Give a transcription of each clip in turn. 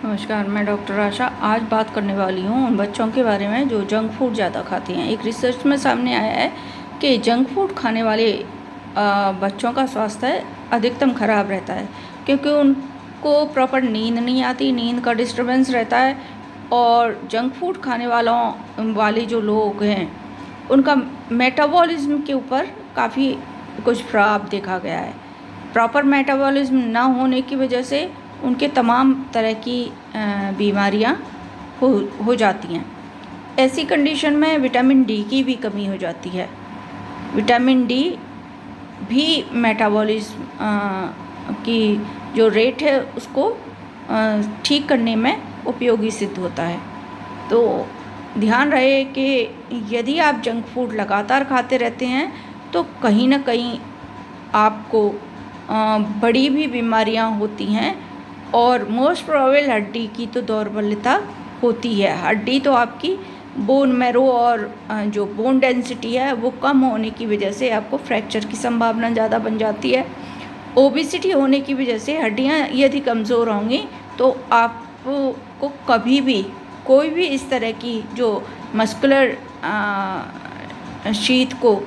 नमस्कार, मैं डॉक्टर आशा आज बात करने वाली हूँ उन बच्चों के बारे में जो जंक फूड ज़्यादा खाते हैं। एक रिसर्च में सामने आया है कि जंक फूड खाने वाले बच्चों का स्वास्थ्य अधिकतम खराब रहता है, क्योंकि उनको प्रॉपर नींद नहीं आती, नींद का डिस्टर्बेंस रहता है। और जंक फूड खाने वाले जो लोग हैं उनका मेटाबॉलिज्म के ऊपर काफ़ी कुछ प्रभाव देखा गया है। प्रॉपर मेटाबॉलिज्म ना होने की वजह से उनके तमाम तरह की बीमारियां हो जाती हैं। ऐसी कंडीशन में विटामिन डी की भी कमी हो जाती है। विटामिन डी भी मेटाबॉलिज्म की जो रेट है उसको ठीक करने में उपयोगी सिद्ध होता है। तो ध्यान रहे कि यदि आप जंक फूड लगातार खाते रहते हैं तो कहीं ना कहीं आपको बड़ी भी बीमारियां होती हैं। और मोस्ट प्रोबेबल हड्डी की तो दुर्बलता होती है। हड्डी तो आपकी बोन मैरो और जो बोन डेंसिटी है वो कम होने की वजह से आपको फ्रैक्चर की संभावना ज़्यादा बन जाती है। ओबेसिटी होने की वजह से हड्डियाँ यदि कमज़ोर होंगी तो आपको कभी भी कोई भी इस तरह की जो मस्कुलर शीथ को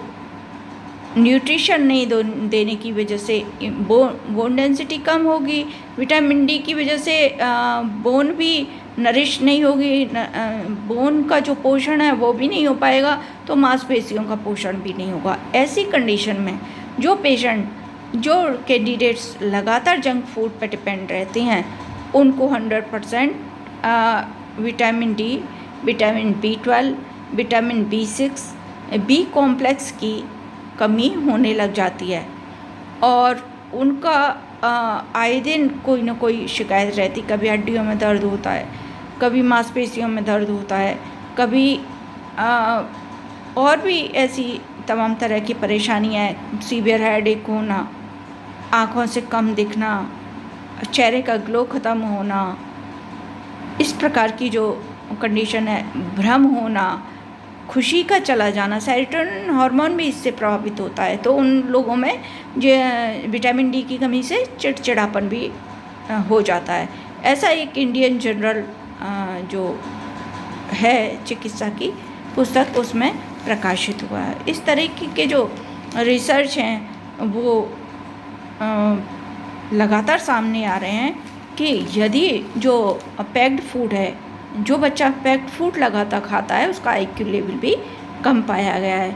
न्यूट्रिशन नहीं देने की वजह से बोन डेंसिटी कम होगी। विटामिन डी की वजह से बोन भी नरिश नहीं होगी, बोन का जो पोषण है वो भी नहीं हो पाएगा, तो मांसपेशियों का पोषण भी नहीं होगा। ऐसी कंडीशन में जो कैंडिडेट्स लगातार जंक फूड पर डिपेंड रहते हैं उनको 100% vitamin D, vitamin B12, vitamin B6, B complex की कमी होने लग जाती है। और उनका आए दिन कोई ना कोई शिकायत रहती। कभी हड्डियों में दर्द होता है, कभी मांसपेशियों में दर्द होता है, कभी और भी ऐसी तमाम तरह की परेशानियाँ, सीवियर हेडेक होना, आँखों से कम दिखना, चेहरे का ग्लो ख़त्म होना, इस प्रकार की जो कंडीशन है, भ्रम होना, खुशी का चला जाना, सेरोटोनिन हार्मोन भी इससे प्रभावित होता है। तो उन लोगों में जो विटामिन डी की कमी से चिड़चिड़ापन भी हो जाता है। ऐसा एक इंडियन जनरल जो है चिकित्सा की पुस्तक उसमें प्रकाशित हुआ है। इस तरह के जो रिसर्च हैं वो लगातार सामने आ रहे हैं कि यदि जो पैक्ड फूड है, जो बच्चा पैक्ड फूड लगातार खाता है उसका IQ लेवल भी कम पाया गया है।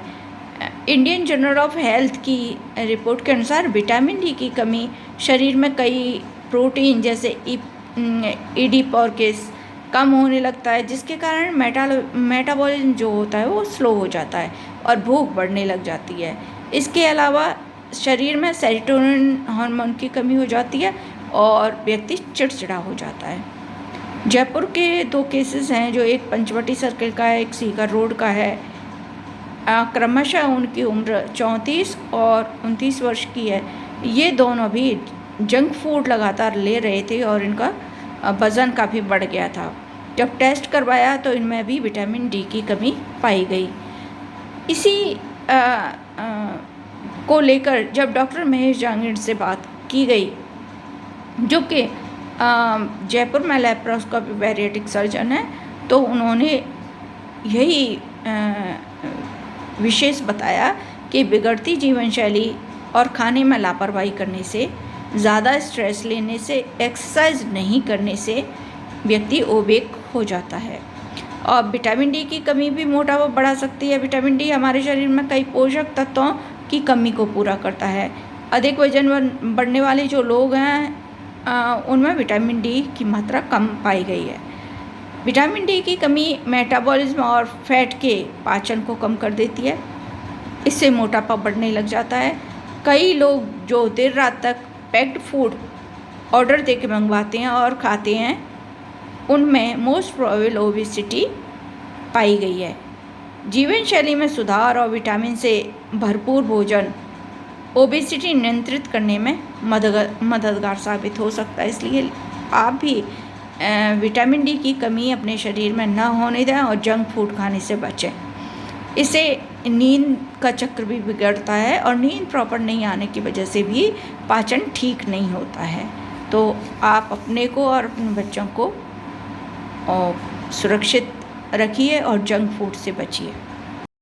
इंडियन जर्नल ऑफ हेल्थ की रिपोर्ट के अनुसार विटामिन डी की कमी शरीर में कई प्रोटीन जैसे एडिपोकेस कम होने लगता है, जिसके कारण मेटाबॉलिज्म जो होता है वो स्लो हो जाता है और भूख बढ़ने लग जाती है। इसके अलावा शरीर में सेरोटोनिन हार्मोन की कमी हो जाती है और व्यक्ति चिड़चिड़ा हो जाता है। जयपुर के 2 केसेस हैं, जो एक पंचवटी सर्किल का है, एक सीकर रोड का है। क्रमशः उनकी उम्र 34 और 29 वर्ष की है। ये दोनों भी जंक फूड लगातार ले रहे थे और इनका वज़न काफ़ी बढ़ गया था। जब टेस्ट करवाया तो इनमें भी विटामिन डी की कमी पाई गई। इसी को लेकर जब डॉक्टर महेश जहांगीर से बात की गई, जो कि जयपुर में लैप्रोस्कोपी बैरिएट्रिक सर्जन है, तो उन्होंने यही विशेष बताया कि बिगड़ती जीवन शैली और खाने में लापरवाही करने से, ज़्यादा स्ट्रेस लेने से, एक्सरसाइज नहीं करने से व्यक्ति ओबेक हो जाता है। और विटामिन डी की कमी भी मोटापा बढ़ा सकती है। विटामिन डी हमारे शरीर में कई पोषक तत्वों की कमी को पूरा करता है। अधिक वजन बढ़ने वाले जो लोग हैं उनमें विटामिन डी की मात्रा कम पाई गई है। विटामिन डी की कमी मेटाबॉलिज्म और फैट के पाचन को कम कर देती है। इससे मोटापा बढ़ने लग जाता है। कई लोग जो देर रात तक पैक्ड फूड ऑर्डर दे के मंगवाते हैं और खाते हैं, उनमें मोस्ट प्रोबेबल ओबेसिटी पाई गई है। जीवन शैली में सुधार और विटामिन से भरपूर भोजन ओबेसिटी नियंत्रित करने में मददगार साबित हो सकता है। इसलिए आप भी विटामिन डी की कमी अपने शरीर में न होने दें और जंक फूड खाने से बचें। इससे नींद का चक्र भी बिगड़ता है और नींद प्रॉपर नहीं आने की वजह से भी पाचन ठीक नहीं होता है। तो आप अपने को और अपने बच्चों को सुरक्षित रखिए और जंक फूड से बचिए।